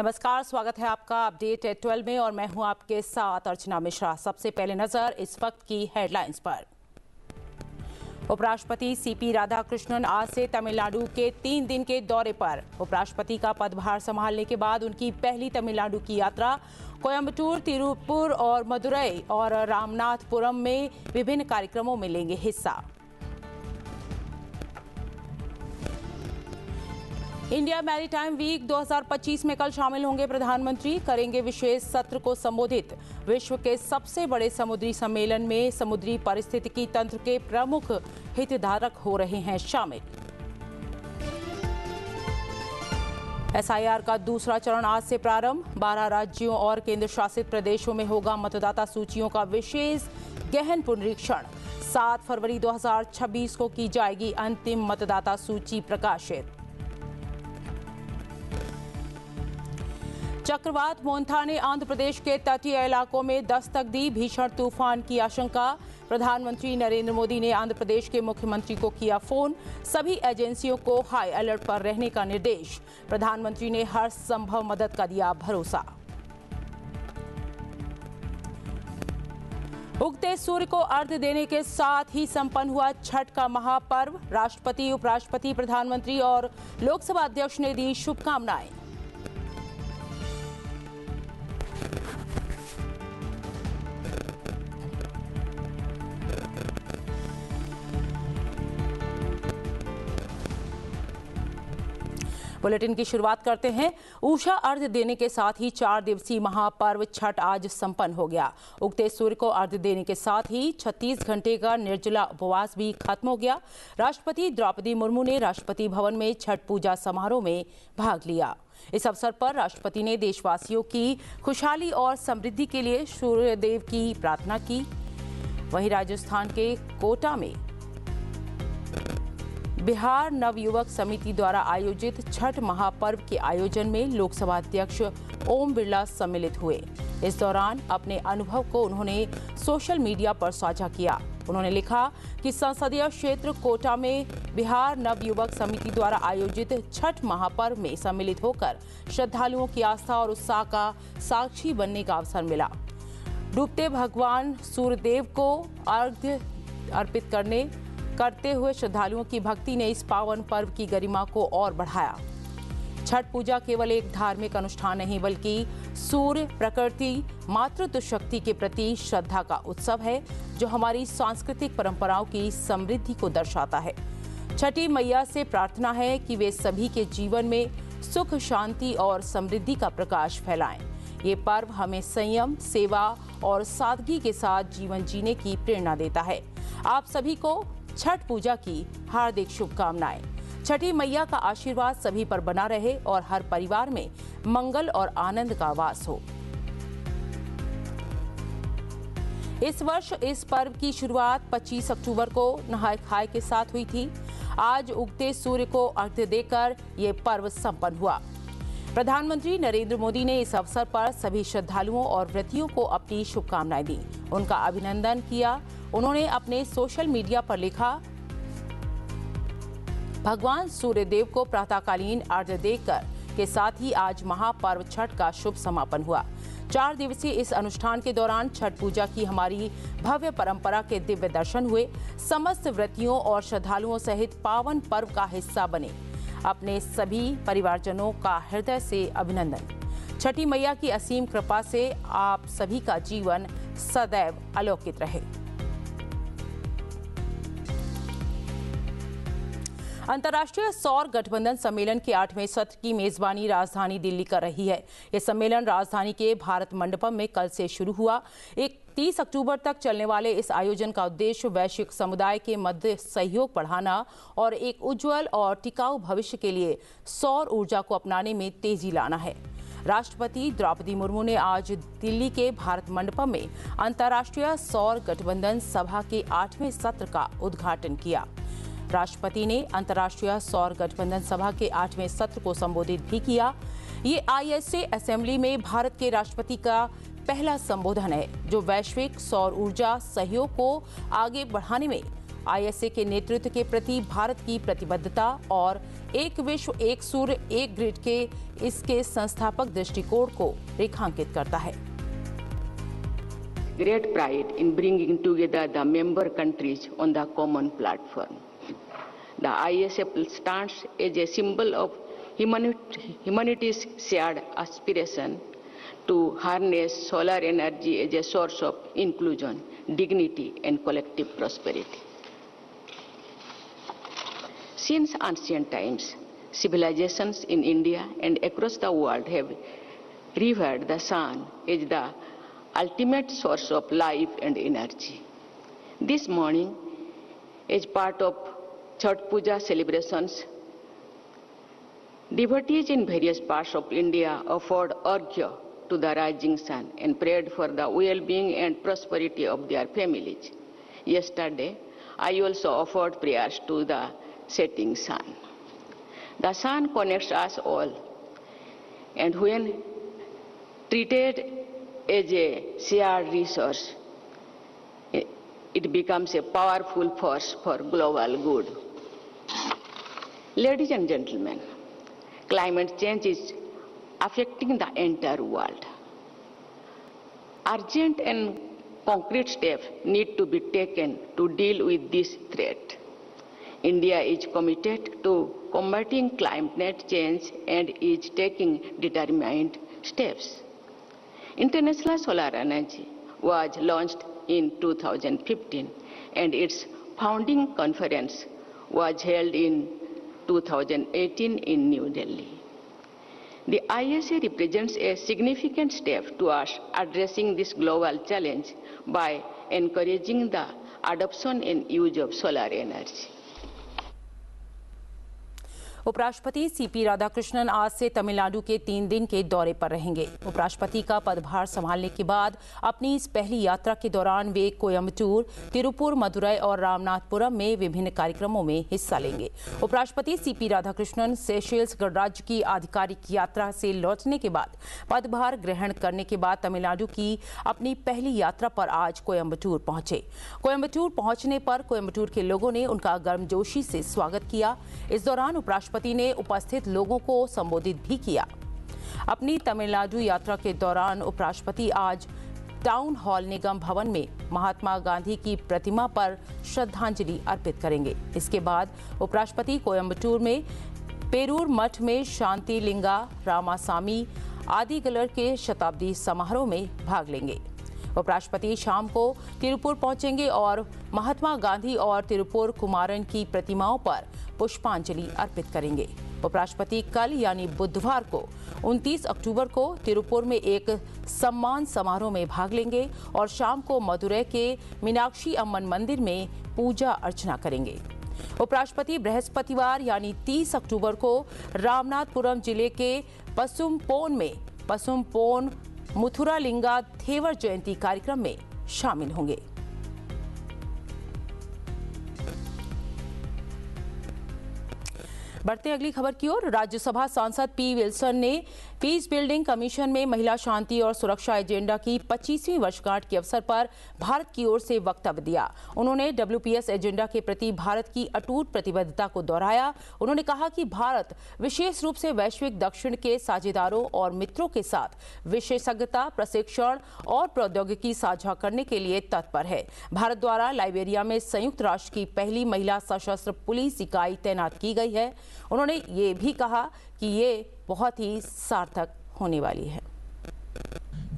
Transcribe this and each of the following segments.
नमस्कार, स्वागत है आपका अपडेट 12 में और मैं हूं आपके साथ अर्चना मिश्रा। सबसे पहले नजर इस वक्त की हेडलाइंस पर। उपराष्ट्रपति सीपी राधाकृष्णन आज से तमिलनाडु के 3 दिन के दौरे पर। उपराष्ट्रपति का पदभार संभालने के बाद उनकी पहली तमिलनाडु की यात्रा। कोयम्बटूर, तिरुपुर और मदुरई और रामनाथपुरम में विभिन्न कार्यक्रमों में लेंगे हिस्सा। इंडिया मैरीटाइम वीक 2025 में कल शामिल होंगे प्रधानमंत्री, करेंगे विशेष सत्र को संबोधित। विश्व के सबसे बड़े समुद्री सम्मेलन में समुद्री पारिस्थितिकी तंत्र के प्रमुख हितधारक हो रहे हैं शामिल। एसआईआर का दूसरा चरण आज से प्रारंभ। 12 राज्यों और केंद्र शासित प्रदेशों में होगा मतदाता सूचियों का विशेष गहन पुनरीक्षण। 7 फरवरी 2026 को की जाएगी अंतिम मतदाता सूची प्रकाशित। चक्रवात मोन्था ने आंध्र प्रदेश के तटीय इलाकों में दस्तक दी, भीषण तूफान की आशंका। प्रधानमंत्री नरेंद्र मोदी ने आंध्र प्रदेश के मुख्यमंत्री को किया फोन, सभी एजेंसियों को हाई अलर्ट पर रहने का निर्देश। प्रधानमंत्री ने हर संभव मदद का दिया भरोसा। उगते सूर्य को अर्घ्य देने के साथ ही संपन्न हुआ छठ का महापर्व। राष्ट्रपति, उपराष्ट्रपति, प्रधानमंत्री और लोकसभा अध्यक्ष ने दी शुभकामनाएं। बुलेटिन की शुरुआत करते हैं। उषा अर्घ्य देने के साथ ही 4 दिवसीय महापर्व छठ आज संपन्न हो गया। उगते सूर्य को अर्घ्य देने के साथ ही 36 घंटे का निर्जला उपवास भी खत्म हो गया। राष्ट्रपति द्रौपदी मुर्मू ने राष्ट्रपति भवन में छठ पूजा समारोह में भाग लिया। इस अवसर पर राष्ट्रपति ने देशवासियों की खुशहाली और समृद्धि के लिए सूर्यदेव की प्रार्थना की। वहीं राजस्थान के कोटा में बिहार नवयुवक समिति द्वारा आयोजित छठ महापर्व के आयोजन में लोकसभा अध्यक्ष ओम बिरला सम्मिलित हुए। इस दौरान अपने अनुभव को उन्होंने सोशल मीडिया पर साझा किया। उन्होंने लिखा कि संसदीय क्षेत्र कोटा में बिहार नवयुवक समिति द्वारा आयोजित छठ महापर्व में सम्मिलित होकर श्रद्धालुओं की आस्था और उत्साह का साक्षी बनने का अवसर मिला। डूबते भगवान सूर्यदेव को अर्घ्य अर्पित करते हुए श्रद्धालुओं की भक्ति ने इस पावन पर्व की गरिमा को और बढ़ाया। छठ पूजा केवल एक धार्मिक अनुष्ठान नहीं बल्कि सूर्य, प्रकृति, मातृत्व शक्ति के प्रति श्रद्धा का उत्सव है जो हमारी सांस्कृतिक परंपराओं की समृद्धि को दर्शाता है। छठी मैया से प्रार्थना है कि वे सभी के जीवन में सुख, शांति और समृद्धि का प्रकाश फैलाएं। ये पर्व हमें संयम, सेवा और सादगी के साथ जीवन जीने की प्रेरणा देता है। आप सभी को छठ पूजा की हार्दिक शुभकामनाएं। छठी मैया का आशीर्वाद सभी पर बना रहे और हर परिवार में मंगल और आनंद का वास हो। इस वर्ष इस पर्व की शुरुआत 25 अक्टूबर को नहाय खाए के साथ हुई थी। आज उगते सूर्य को अर्घ्य देकर ये पर्व संपन्न हुआ। प्रधानमंत्री नरेंद्र मोदी ने इस अवसर पर सभी श्रद्धालुओं और व्रतियों को अपनी शुभकामनाएं दी, उनका अभिनंदन किया। उन्होंने अपने सोशल मीडिया पर लिखा, भगवान सूर्यदेव को प्रातःकालीन अर्घ्य देकर के साथ ही आज महापर्व छठ का शुभ समापन हुआ। 4 दिवसीय इस अनुष्ठान के दौरान छठ पूजा की हमारी भव्य परंपरा के दिव्य दर्शन हुए। समस्त व्रतियों और श्रद्धालुओं सहित पावन पर्व का हिस्सा बने। अपने सभी परिवारजनों का हृदय से अभिनंदन। छठी मैया की असीम कृपा से आप सभी का जीवन सदैव अलौकिक रहे। अंतर्राष्ट्रीय सौर गठबंधन सम्मेलन के 8वें सत्र की मेजबानी राजधानी दिल्ली कर रही है। यह सम्मेलन राजधानी के भारत मंडपम में कल से शुरू हुआ। 30 अक्टूबर तक चलने वाले इस आयोजन का उद्देश्य वैश्विक समुदाय के मध्य सहयोग बढ़ाना और एक उज्जवल और टिकाऊ भविष्य के लिए सौर ऊर्जा को अपनाने में तेजी लाना है। राष्ट्रपति द्रौपदी मुर्मू ने आज दिल्ली के भारत मंडपम में अंतर्राष्ट्रीय सौर गठबंधन सभा के 8वें सत्र का उद्घाटन किया। राष्ट्रपति ने अंतर्राष्ट्रीय सौर गठबंधन सभा के 8वें सत्र को संबोधित भी किया। ये ISA असेंबली में भारत के राष्ट्रपति का पहला संबोधन है जो वैश्विक सौर ऊर्जा सहयोग को आगे बढ़ाने में आईएसए के नेतृत्व के प्रति भारत की प्रतिबद्धता और एक विश्व एक सूर्य एक ग्रिड के इसके संस्थापक दृष्टिकोण को रेखांकित करता है। Great pride in bringing together the member countries on the common platform. The ISF stands as a symbol of humanity's shared aspiration to harness solar energy as a source of inclusion, dignity, and collective prosperity. Since ancient times, civilizations in India and across the world have revered the sun as the ultimate source of life and energy. This morning, as part of Chhath Puja celebrations, devotees in various parts of India offered arghya to the rising sun and prayed for the well-being and prosperity of their families. Yesterday, I also offered prayers to the setting sun. The sun connects us all, and when treated as a shared resource, it becomes a powerful force for global good. Ladies and gentlemen, climate change is affecting the entire world. Urgent and concrete steps need to be taken to deal with this threat. India is committed to combating climate change and is taking determined steps. International Solar Energy was launched in 2015 and its founding conference was held in 2018 in New Delhi. The ISA represents a significant step towards addressing this global challenge by encouraging the adoption and use of solar energy. उपराष्ट्रपति CP Radhakrishnan आज से तमिलनाडु के 3 दिन के दौरे पर रहेंगे। उपराष्ट्रपति का पदभार संभालने के बाद अपनी इस पहली यात्रा के दौरान वे कोयम्बटूर, तिरुपुर, मदुरई और रामनाथपुरम में विभिन्न कार्यक्रमों में हिस्सा लेंगे। उपराष्ट्रपति सीपी राधाकृष्णन सेशेल्स गणराज्य की आधिकारिक यात्रा से लौटने के बाद पदभार ग्रहण करने के बाद तमिलनाडु की अपनी पहली यात्रा पर आज कोयम्बटूर पहुंचे। कोयम्बटूर पहुंचने पर कोयम्बटूर के लोगों ने उनका गर्मजोशी से स्वागत किया। इस दौरान उपराष्ट्रपति ने उपस्थित लोगों को संबोधित भी किया। अपनी तमिलनाडु यात्रा के दौरान उपराष्ट्रपति आज टाउन हॉल निगम भवन में महात्मा गांधी की प्रतिमा पर श्रद्धांजलि अर्पित करेंगे। इसके बाद उपराष्ट्रपति कोयम्बटूर में पेरूर मठ में शांतिलिंगा रामासामी आदिगलर के शताब्दी समारोह में भाग लेंगे। उपराष्ट्रपति शाम को तिरुपुर पहुंचेंगे और महात्मा गांधी और तिरुपुर कुमारन की प्रतिमाओं पर पुष्पांजलि अर्पित करेंगे। उपराष्ट्रपति कल यानी बुधवार को 29 अक्टूबर को तिरुपुर में एक सम्मान समारोह में भाग लेंगे और शाम को मदुरै के मीनाक्षी अम्मन मंदिर में पूजा अर्चना करेंगे। उपराष्ट्रपति बृहस्पतिवार यानी 30 अक्टूबर को रामनाथपुरम जिले के पसुमपोन में पसुमपोन मुथुरालिंगा थेवर जयंती कार्यक्रम में शामिल होंगे। बढ़ते अगली खबर की ओर। राज्यसभा सांसद पी विल्सन ने पीस बिल्डिंग कमीशन में महिला शांति और सुरक्षा एजेंडा की 25वीं वर्षगांठ के अवसर पर भारत की ओर से वक्तव्य दिया। उन्होंने डब्ल्यूपीएस एजेंडा के प्रति भारत की अटूट प्रतिबद्धता को दोहराया। उन्होंने कहा कि भारत विशेष रूप से वैश्विक दक्षिण के साझेदारों और मित्रों के साथ विशेषज्ञता, प्रशिक्षण और प्रौद्योगिकी साझा करने के लिए तत्पर है। भारत द्वारा लाइबेरिया में संयुक्त राष्ट्र की पहली महिला सशस्त्र पुलिस इकाई तैनात की गई है। उन्होंने ये भी कहा कि ये बहुत ही सार्थक होने वाली है।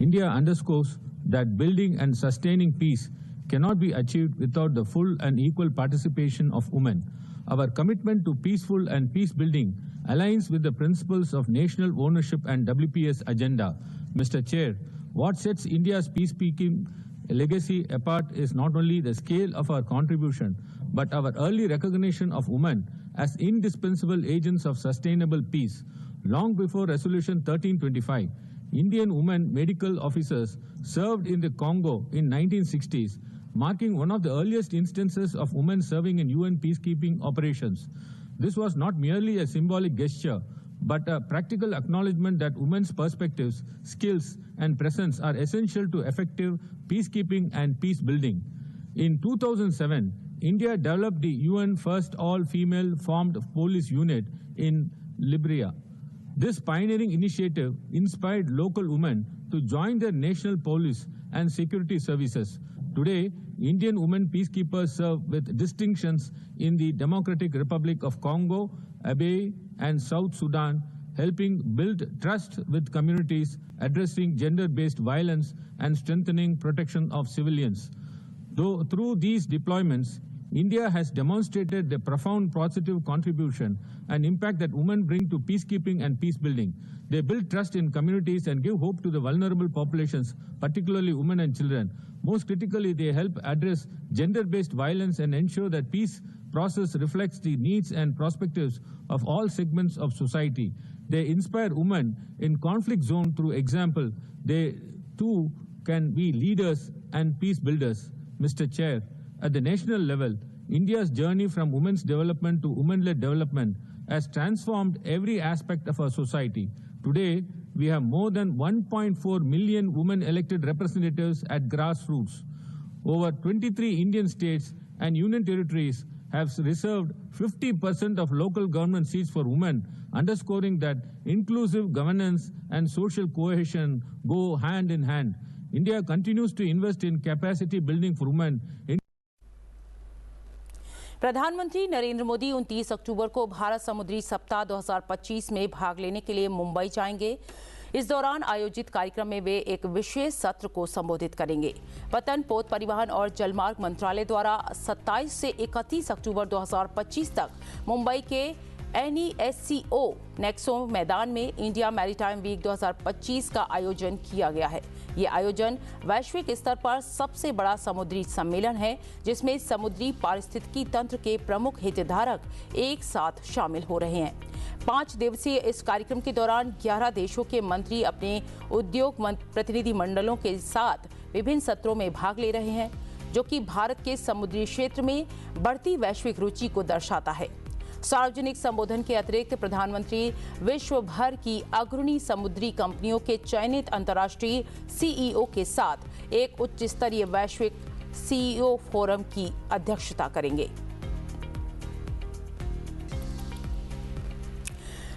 India underscores that building and sustaining peace cannot be achieved without the full and equal participation of women. Our commitment to peaceful and peace building aligns with the principles of national ownership and WPS agenda. Mr. Chair, what sets India's peacekeeping legacy apart is not only the scale of our contribution, but our early recognition of women as indispensable agents of sustainable peace. Long before Resolution 1325, Indian women medical officers served in the Congo in 1960s, marking one of the earliest instances of women serving in UN peacekeeping operations. This was not merely a symbolic gesture, but a practical acknowledgement that women's perspectives, skills, and presence are essential to effective peacekeeping and peace building. In 2007, India developed the UN first all-female formed police unit in Liberia. This pioneering initiative inspired local women to join their national police and security services. Today, Indian women peacekeepers serve with distinctions in the Democratic Republic of Congo, Abyei, and South Sudan, helping build trust with communities, addressing gender-based violence, and strengthening protection of civilians. Through these deployments, India has demonstrated the profound positive contribution and impact that women bring to peacekeeping and peace building. They build trust in communities and give hope to the vulnerable populations, particularly women and children. Most critically, they help address gender-based violence and ensure that peace process reflects the needs and perspectives of all segments of society. They inspire women in conflict zone through example. They too can be leaders and peace builders. Mr. Chair, at the national level, India's journey from women's development to women-led development has transformed every aspect of our society. Today, we have more than 1.4 million women elected representatives at grassroots. Over 23 Indian states and union territories have reserved 50% of local government seats for women, underscoring that inclusive governance and social cohesion go hand in hand. India continues to invest in capacity building for women. प्रधानमंत्री नरेंद्र मोदी 29 अक्टूबर को भारत समुद्री सप्ताह 2025 में भाग लेने के लिए मुंबई जाएंगे। इस दौरान आयोजित कार्यक्रम में वे एक विशेष सत्र को संबोधित करेंगे। पतन, पोत परिवहन और जलमार्ग मंत्रालय द्वारा 27 से 31 अक्टूबर 2025 तक मुंबई के NESCO नेक्सो मैदान में इंडिया मैरीटाइम वीक 2025 का आयोजन किया गया है। ये आयोजन वैश्विक स्तर पर सबसे बड़ा समुद्री सम्मेलन है, जिसमें समुद्री पारिस्थितिकी तंत्र के प्रमुख हितधारक एक साथ शामिल हो रहे हैं। 5 दिवसीय इस कार्यक्रम के दौरान 11 देशों के मंत्री अपने उद्योग प्रतिनिधि मंडलों के साथ विभिन्न सत्रों में भाग ले रहे हैं, जो कि भारत के समुद्री क्षेत्र में बढ़ती वैश्विक रुचि को दर्शाता है। सार्वजनिक संबोधन के अतिरिक्त प्रधानमंत्री विश्व भर की अग्रणी समुद्री कंपनियों के चयनित अंतर्राष्ट्रीय CEO के साथ एक उच्च स्तरीय वैश्विक CEO फोरम की अध्यक्षता करेंगे।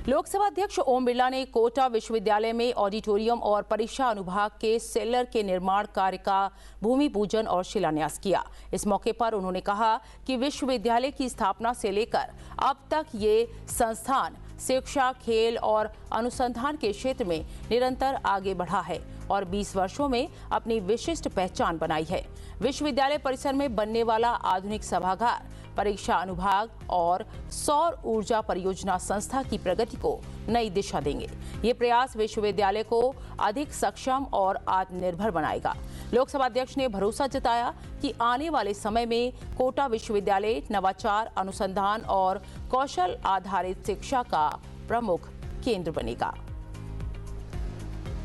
लोकसभा अध्यक्ष ओम बिरला ने कोटा विश्वविद्यालय में ऑडिटोरियम और परीक्षा अनुभाग के सेलर के निर्माण कार्य का भूमि पूजन और शिलान्यास किया। इस मौके पर उन्होंने कहा कि विश्वविद्यालय की स्थापना से लेकर अब तक ये संस्थान शिक्षा, खेल और अनुसंधान के क्षेत्र में निरंतर आगे बढ़ा है और 20 वर्षों में अपनी विशिष्ट पहचान बनाई है। विश्वविद्यालय परिसर में बनने वाला आधुनिक सभागार परीक्षा अनुभाग और सौर ऊर्जा परियोजना संस्था की प्रगति को नई दिशा देंगे। ये प्रयास विश्वविद्यालय को अधिक सक्षम और आत्मनिर्भर बनाएगा। लोकसभा अध्यक्ष ने भरोसा जताया कि आने वाले समय में कोटा विश्वविद्यालय नवाचार, अनुसंधान और कौशल आधारित शिक्षा का प्रमुख केंद्र बनेगा।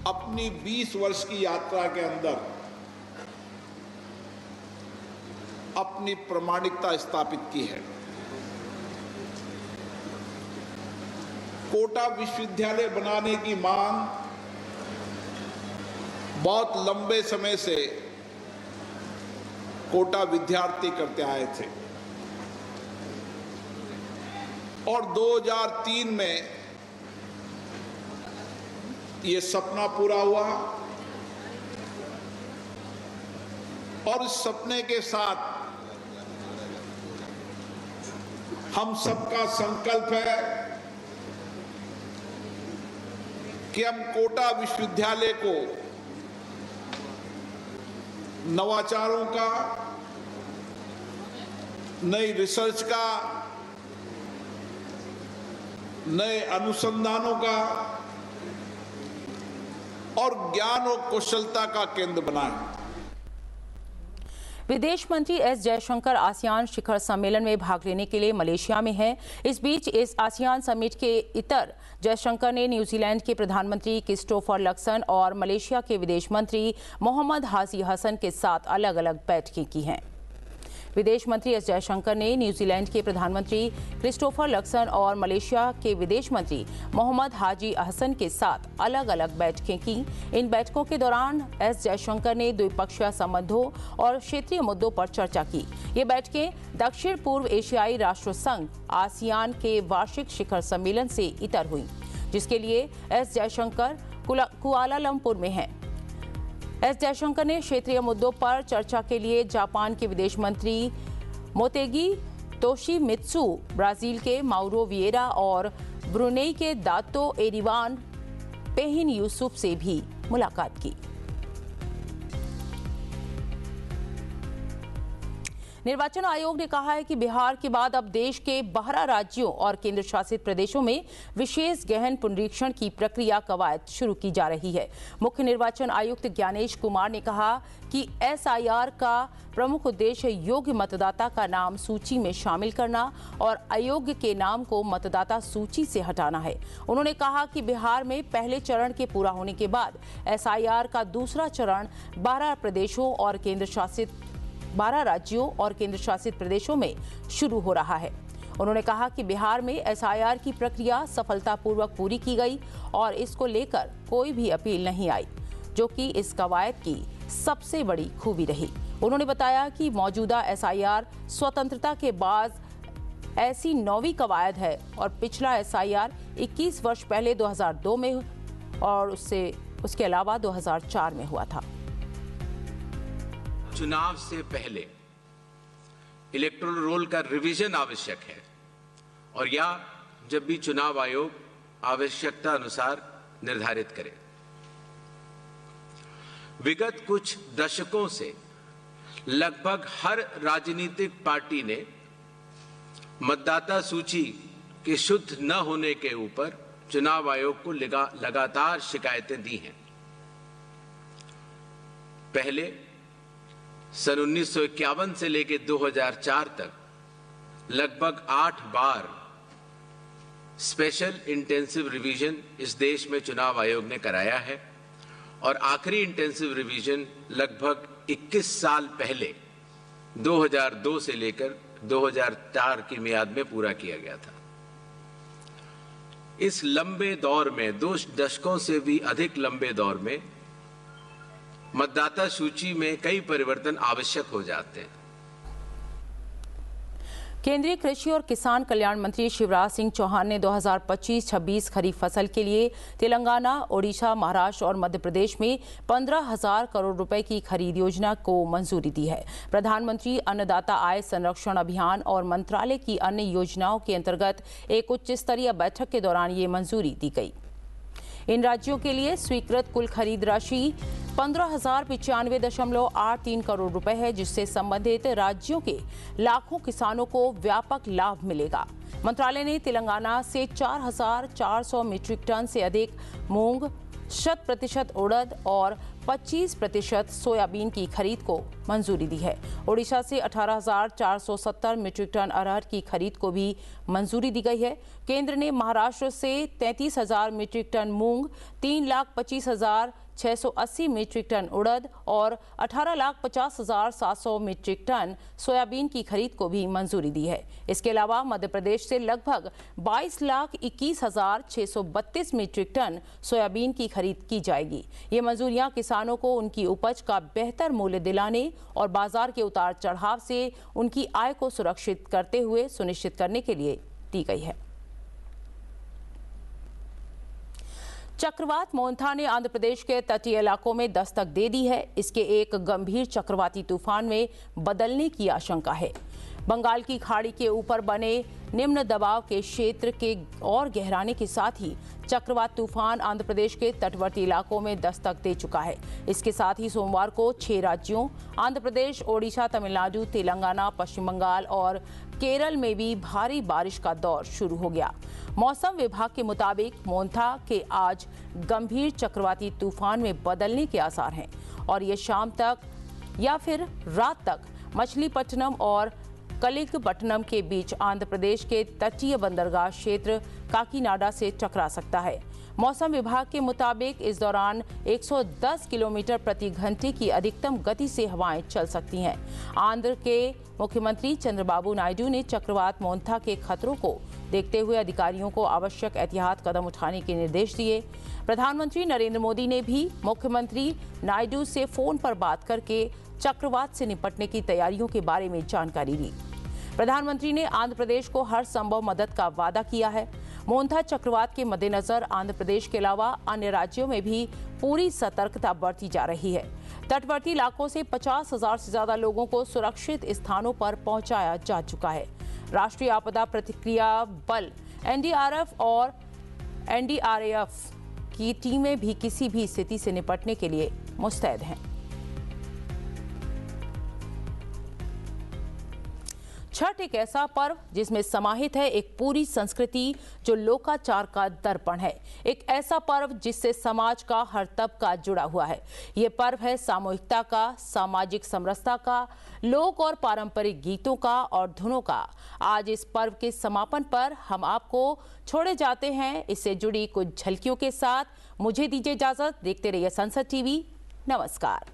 अपनी 20 वर्ष की यात्रा के अंदर अपनी प्रामाणिकता स्थापित की है। कोटा विश्वविद्यालय बनाने की मांग बहुत लंबे समय से कोटा विद्यार्थी करते आए थे और 2003 में ये सपना पूरा हुआ और इस सपने के साथ हम सबका संकल्प है कि हम कोटा विश्वविद्यालय को नवाचारों का, नई रिसर्च का, नए अनुसंधानों का और ज्ञान और कुशलता का केंद्र बनाएं। विदेश मंत्री एस जयशंकर आसियान शिखर सम्मेलन में भाग लेने के लिए मलेशिया में हैं। इस बीच इस आसियान समिट के इतर जयशंकर ने न्यूजीलैंड के प्रधानमंत्री क्रिस्टोफर लक्सन और मलेशिया के विदेश मंत्री मोहम्मद हाजी हसन के साथ अलग अलग बैठकें की हैं। विदेश मंत्री एस जयशंकर ने न्यूजीलैंड के प्रधानमंत्री क्रिस्टोफर लक्सन और मलेशिया के विदेश मंत्री मोहम्मद हाजी अहसन के साथ अलग अलग बैठकें की। इन बैठकों के दौरान एस जयशंकर ने द्विपक्षीय संबंधों और क्षेत्रीय मुद्दों पर चर्चा की। ये बैठकें दक्षिण पूर्व एशियाई राष्ट्र संघ आसियान के वार्षिक शिखर सम्मेलन से इतर हुई, जिसके लिए एस जयशंकर कुआलालंपुर में हैं। एस जयशंकर ने क्षेत्रीय मुद्दों पर चर्चा के लिए जापान के विदेश मंत्री मोतेगी तोशिमित्सु, ब्राजील के माउरो विएरा और ब्रुनेई के दातो एरिवान पेहिन यूसुफ से भी मुलाकात की। निर्वाचन आयोग ने कहा है कि बिहार के बाद अब देश के 12 राज्यों और केंद्र शासित प्रदेशों में विशेष गहन पुनरीक्षण की प्रक्रिया कवायद शुरू की जा रही है। मुख्य निर्वाचन आयुक्त ज्ञानेश कुमार ने कहा कि एसआईआर का प्रमुख उद्देश्य योग्य मतदाता का नाम सूची में शामिल करना और अयोग्य के नाम को मतदाता सूची से हटाना है। उन्होंने कहा कि बिहार में पहले चरण के पूरा होने के बाद एसआईआर का दूसरा चरण 12 राज्यों और केंद्र शासित प्रदेशों में शुरू हो रहा है। उन्होंने कहा कि बिहार में एसआईआर की प्रक्रिया सफलतापूर्वक पूरी की गई और इसको लेकर कोई भी अपील नहीं आई, जो कि इस कवायद की सबसे बड़ी खूबी रही। उन्होंने बताया कि मौजूदा एसआईआर स्वतंत्रता के बाद ऐसी 9वीं कवायद है और पिछला एसआईआर 21 वर्ष पहले 2002 में और उसके अलावा 2004 में हुआ था। चुनाव से पहले इलेक्टोरल रोल का रिवीजन आवश्यक है और या जब भी चुनाव आयोग आवश्यकता अनुसार निर्धारित करे। विगत कुछ दशकों से लगभग हर राजनीतिक पार्टी ने मतदाता सूची के शुद्ध न होने के ऊपर चुनाव आयोग को लगातार शिकायतें दी हैं। पहले सन 1951 से लेकर 2004 तक लगभग 8 बार स्पेशल इंटेंसिव रिवीजन इस देश में चुनाव आयोग ने कराया है और आखिरी इंटेंसिव रिवीजन लगभग 21 साल पहले 2002 से लेकर 2004 की मियाद में पूरा किया गया था। इस लंबे दौर में 2 दशकों से भी अधिक लंबे दौर में मतदाता सूची में कई परिवर्तन आवश्यक हो जाते हैं। केंद्रीय कृषि और किसान कल्याण मंत्री शिवराज सिंह चौहान ने 2025-26 खरीफ फसल के लिए तेलंगाना, ओडिशा, महाराष्ट्र और मध्य प्रदेश में 15,000 करोड़ रुपए की खरीद योजना को मंजूरी दी है। प्रधानमंत्री अन्नदाता आय संरक्षण अभियान और मंत्रालय की अन्य योजनाओं के अंतर्गत एक उच्च स्तरीय बैठक के दौरान ये मंजूरी दी गई। इन राज्यों के लिए स्वीकृत कुल खरीद राशि 15,095.83 करोड़ रुपए है, जिससे संबंधित राज्यों के लाखों किसानों को व्यापक लाभ मिलेगा। मंत्रालय ने तेलंगाना से 4,400 मीट्रिक टन से अधिक मूंग, 100% उड़द और 25% सोयाबीन की खरीद को मंजूरी दी है। ओडिशा से 18,470 मीट्रिक टन अरहर की खरीद को भी मंजूरी दी गई है। केंद्र ने महाराष्ट्र से 33,000 मीट्रिक टन मूंग, 3,25,680 मीट्रिक टन उड़द और 18,50,700 मीट्रिक टन सोयाबीन की खरीद को भी मंजूरी दी है। इसके अलावा मध्य प्रदेश से लगभग 22,21,632 मीट्रिक टन सोयाबीन की खरीद की जाएगी। ये मंजूरियां किसानों को उनकी उपज का बेहतर मूल्य दिलाने और बाजार के उतार चढ़ाव से उनकी आय को सुरक्षित करते हुए सुनिश्चित करने के लिए दी गई है। चक्रवात मोंथा ने आंध्र प्रदेश के तटीय इलाकों में दस्तक दे दी है। इसके एक गंभीर चक्रवाती तूफान में बदलने की आशंका है। बंगाल की खाड़ी के ऊपर बने निम्न दबाव के क्षेत्र के और गहराने के साथ ही चक्रवात तूफान आंध्र प्रदेश के तटवर्ती इलाकों में दस्तक दे चुका है। इसके साथ ही सोमवार को 6 राज्यों आंध्र प्रदेश, ओडिशा, तमिलनाडु, तेलंगाना, पश्चिम बंगाल और केरल में भी भारी बारिश का दौर शुरू हो गया। मौसम विभाग के मुताबिक मोंथा के आज गंभीर चक्रवाती तूफान में बदलने के आसार हैं और ये शाम तक या फिर रात तक मछलीपट्टनम और कलिंगपट्टनम के बीच आंध्र प्रदेश के तटीय बंदरगाह क्षेत्र काकीनाडा से टकरा सकता है। मौसम विभाग के मुताबिक इस दौरान 110 किलोमीटर प्रति घंटे की अधिकतम गति से हवाएं चल सकती हैं। आंध्र के मुख्यमंत्री चंद्रबाबू नायडू ने चक्रवात मोंथा के खतरों को देखते हुए अधिकारियों को आवश्यक एहतियात कदम उठाने के निर्देश दिए। प्रधानमंत्री नरेंद्र मोदी ने भी मुख्यमंत्री नायडू से फोन पर बात करके चक्रवात से निपटने की तैयारियों के बारे में जानकारी दी। प्रधानमंत्री ने आंध्र प्रदेश को हर संभव मदद का वादा किया है। मोंथा चक्रवात के मद्देनजर आंध्र प्रदेश के अलावा अन्य राज्यों में भी पूरी सतर्कता बरती जा रही है। तटवर्ती इलाकों से 50,000 से ज्यादा लोगों को सुरक्षित स्थानों पर पहुंचाया जा चुका है। राष्ट्रीय आपदा प्रतिक्रिया बल एनडीआरएफ और एनडीआरएफ की टीमें भी किसी भी स्थिति से निपटने के लिए मुस्तैद हैं। छठ एक ऐसा पर्व जिसमें समाहित है एक पूरी संस्कृति जो लोकाचार का दर्पण है। एक ऐसा पर्व जिससे समाज का हर तबका जुड़ा हुआ है। ये पर्व है सामूहिकता का, सामाजिक समरसता का, लोक और पारंपरिक गीतों का और धुनों का। आज इस पर्व के समापन पर हम आपको छोड़े जाते हैं इससे जुड़ी कुछ झलकियों के साथ। मुझे दीजिए इजाजत। देखते रहिए संसद टीवी। नमस्कार।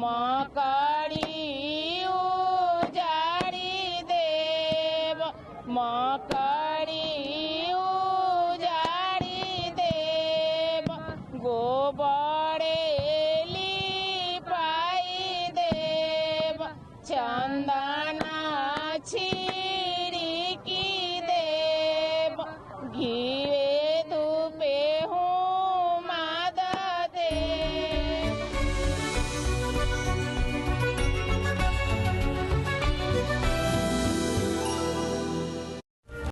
मकड़ी उजाड़ी देव मकड़ी